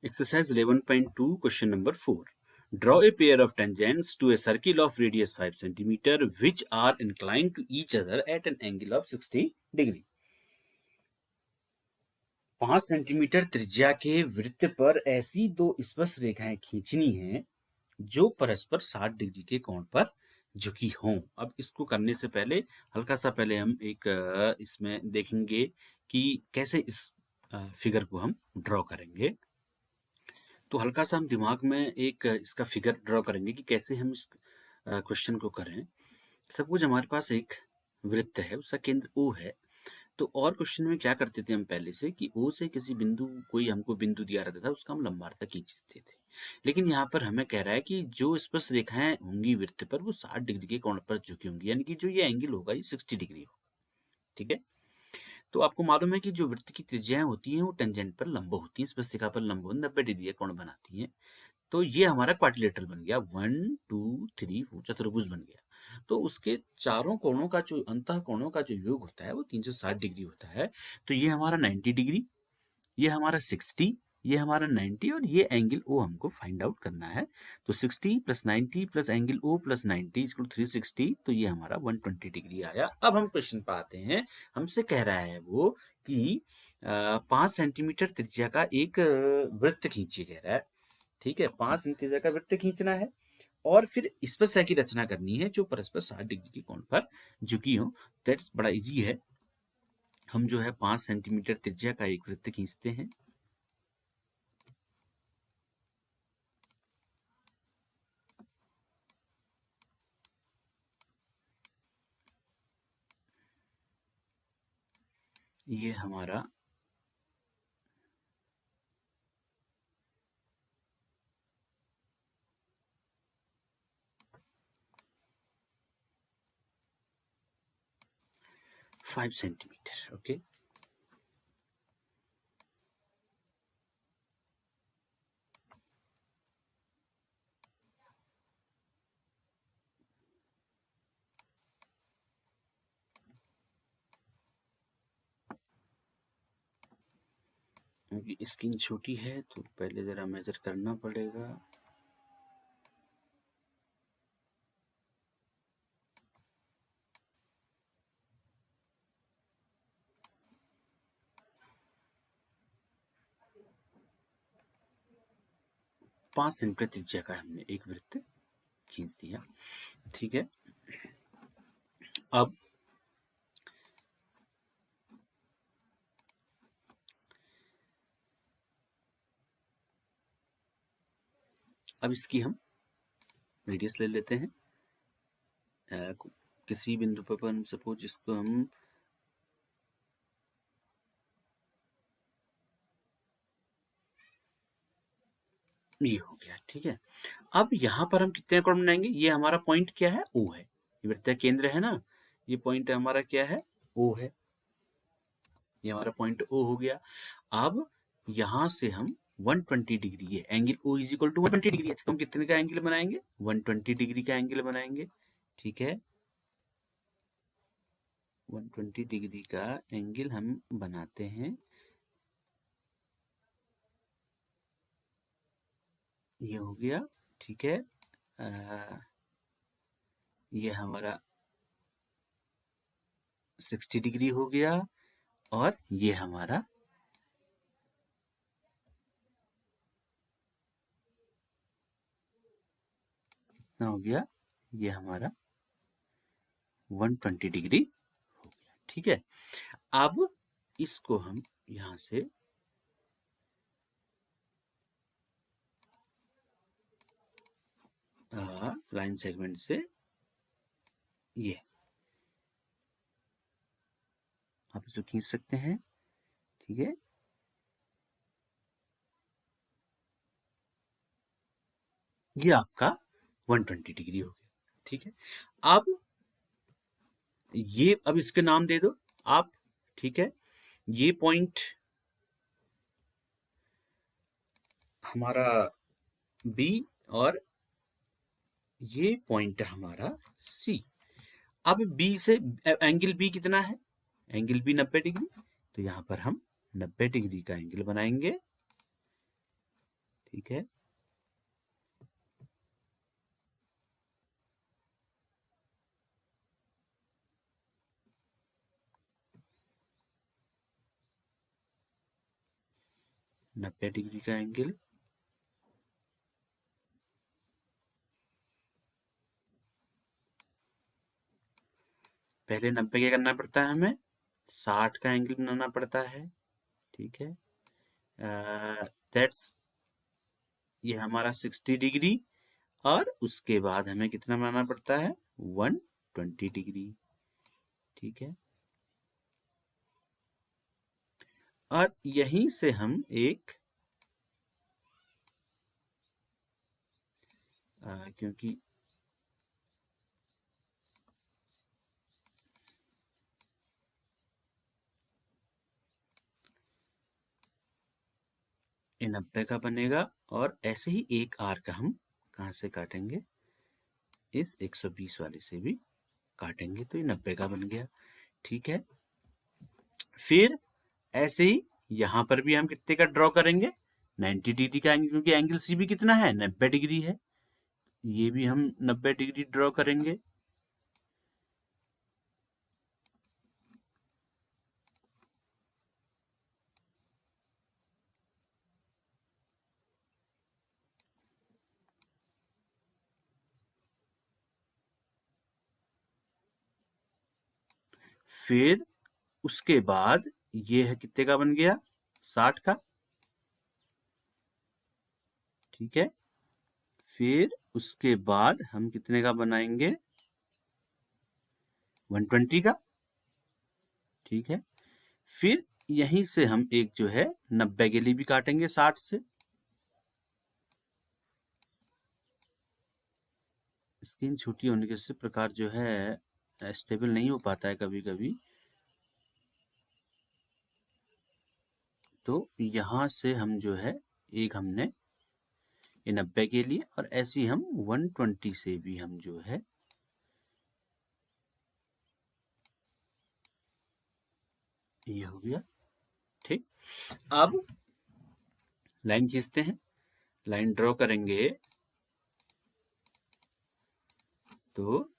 Exercise 11.2, question number 4. Draw a pair of tangents to a circle of radius 5 cm which are inclined to each other at an angle of 60 degree. 5 centimetre त्रिज्या के वृत्त पर ऐसी दो स्पर्श रेखाएं खींचनी हैं जो परस्पर 60 डिग्री के कोण पर झुकी हों। अब इसको करने से पहले हल्का सा पहले हम एक इसमें देखेंगे कि कैसे इस फिगर को हम ड्रॉ करेंगे। तो हल्का सा हम दिमाग में एक इसका फिगर ड्रॉ करेंगे कि कैसे हम इस क्वेश्चन को करें। सपोज हमारे पास एक वृत्त है, उसका केंद्र O है। तो और क्वेश्चन में क्या करते थे हम पहले से कि O से किसी बिंदु, कोई हमको बिंदु दिया रहता था, उसका हम लंबार्थ खींचते थे। लेकिन यहाँ पर हमें कह रहा है कि जो स्पर्श रेखाएं होंगी वृत्त पर वो 60 डिग्री के कोण पर झुकी होंगी, यानी कि जो ये एंगल होगा ये 60 डिग्री होगा। ठीक है, तो आपको मालूम है कि जो वृत्त की त्रिज्याएं होती हैं वो टेंजेंट पर लंब होती हैं, स्पर्शिका पर लंब 90 डिग्री कोण बनाती हैं। तो ये हमारा क्वाड्रिलेटरल बन गया, 1 2 3 4 चतुर्भुज बन गया। तो उसके चारों कोणों का जो अंतः कोणों का जो योग होता है वो 360 डिग्री होता है। तो ये हमारा 90 डिग्री, ये हमारा 60, ये हमारा 90 और ये एंगल O हमको फाइंड आउट करना है। तो 60 plus 90 plus angle O plus 90 equal 360, तो ये हमारा 120 डिग्री आया। अब हम क्वेश्चन पर आते हैं। हमसे कह रहा है वो कि 5 सेंटीमीटर त्रिज्या का एक वृत्त खींचिए कह रहा है। ठीक है, 5 सेंटीमीटर का वृत्त खींचना है और फिर स्पर्शरेखा की रचना करनी है जो परस्पर 60 डिग्री के कोण पर झुकी हो। दैट्स बड़ा इजी है। हम जो है 5 सेंटीमीटर त्रिज्या का एक वृत्त खींचते हैं। ये हमारा फाइव सेंटीमीटर। ओके, क्योंकि स्क्रीन छोटी है तो पहले जरा मेजर करना पड़ेगा। पांच सेंटीमीटर त्रिज्या का हमने एक वृत्त खींच दिया। ठीक है, अब इसकी हम रेडियस ले लेते हैं। किसी बिंदु पर हम सपोज इसको हम ये हो गया। ठीक है, अब यहाँ पर हम कितने कोण बनाएंगे? ये हमारा पॉइंट क्या है? O है, ये वृत्त केंद्र है ना। ये पॉइंट हमारा क्या है? O है। ये हमारा पॉइंट O हो गया। अब यहाँ से हम 120 डिग्री, ये angle O is equal to 120 degree है, तो हम कितने का एंगल बनाएंगे? 120 डिग्री का एंगल बनाएंगे। ठीक है, 120 डिग्री का एंगल हम बनाते हैं। ये हो गया। ठीक है, ये हमारा 60 डिग्री हो गया और ये हमारा कितना हो गया? ये हमारा 120 डिग्री हो गया। ठीक है, अब इसको हम यहां से लाइन सेगमेंट से ये आप इसको खींच सकते हैं। ठीक है, ये आपका 120 डिग्री हो गया। ठीक है, अब ये, अब इसके नाम दे दो आप। ठीक है, ये पॉइंट हमारा B और ये पॉइंट हमारा C। अब B से एंगल B कितना है? Angle B 90 degree. तो यहां पर हम 90 डिग्री का एंगल बनाएंगे। ठीक है। नब्बे डिग्री का एंगल, पहले 90 क्या करना पड़ता है, हमें 60 का एंगल बनाना पड़ता है। ठीक है, दैट्स ये हमारा 60 डिग्री, और उसके बाद हमें कितना बनाना पड़ता है, 120 डिग्री। ठीक है, और यहीं से हम एक क्योंकि ये 90 का बनेगा, और ऐसे ही एक आर्क हम कहाँ से काटेंगे, इस 120 वाले से भी काटेंगे, तो ये 90 का बन गया। ठीक है, फिर ऐसे ही यहाँ पर भी हम कितने का ड्रॉ करेंगे, 90 डिग्री का एंगल, क्योंकि एंगल सी भी कितना है, 90 डिग्री है। ये भी हम 90 डिग्री ड्रॉ करेंगे। फिर उसके बाद ये है कितने का बन गया, 60 का। ठीक है, फिर उसके बाद हम कितने का बनाएंगे, 120 का। ठीक है, फिर यहीं से हम एक जो है 90 के लिए भी काटेंगे 60 से। स्क्रीन छोटी होने के से प्रकार जो है स्टेबल नहीं हो पाता है कभी कभी, तो यहाँ से हम जो है एक हमने ये 90 के लिए, और ऐसे ही हम 120 से भी हम जो है ये हो गया। ठीक, अब लाइन खींचते हैं, लाइन ड्रॉ करेंगे तो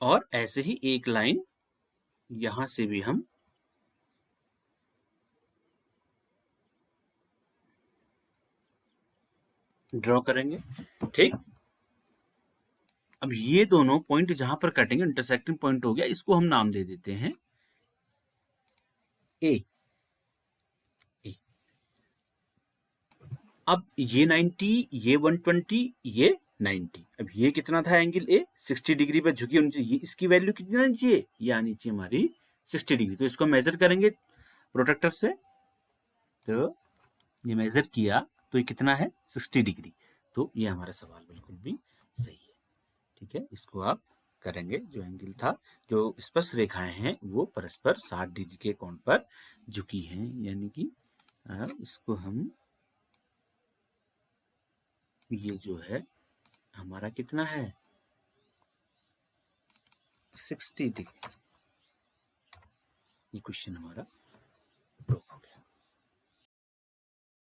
और ऐसे ही एक लाइन यहां से भी हम ड्रॉ करेंगे। ठीक, अब ये दोनों पॉइंट जहां पर कटेंगे इंटरसेक्टिंग पॉइंट हो गया, इसको हम नाम दे देते हैं ए। अब ये 90, ये 120, ये 90, अब ये कितना था एंगल ए, 60 डिग्री पे झुकी होनी चाहिए, इसकी वैल्यू कितनी आनी चाहिए, ये आनी चाहिए हमारी 60 डिग्री। तो इसको मेजर करेंगे प्रोट्रैक्टर से, तो ये मेजर किया तो ये कितना है, 60 डिग्री। तो ये हमारा सवाल बिल्कुल भी सही है। ठीक है, इसको आप करेंगे, जो एंगल था, जो स्पर्श रेखाएं हैं वो परस्पर 60 डिग्री के कोण पर झुकी हैं, यानी कि इसको हम, ये जो है हमारा कितना है, 60 डिग्री, ये क्वेश्चन हमारा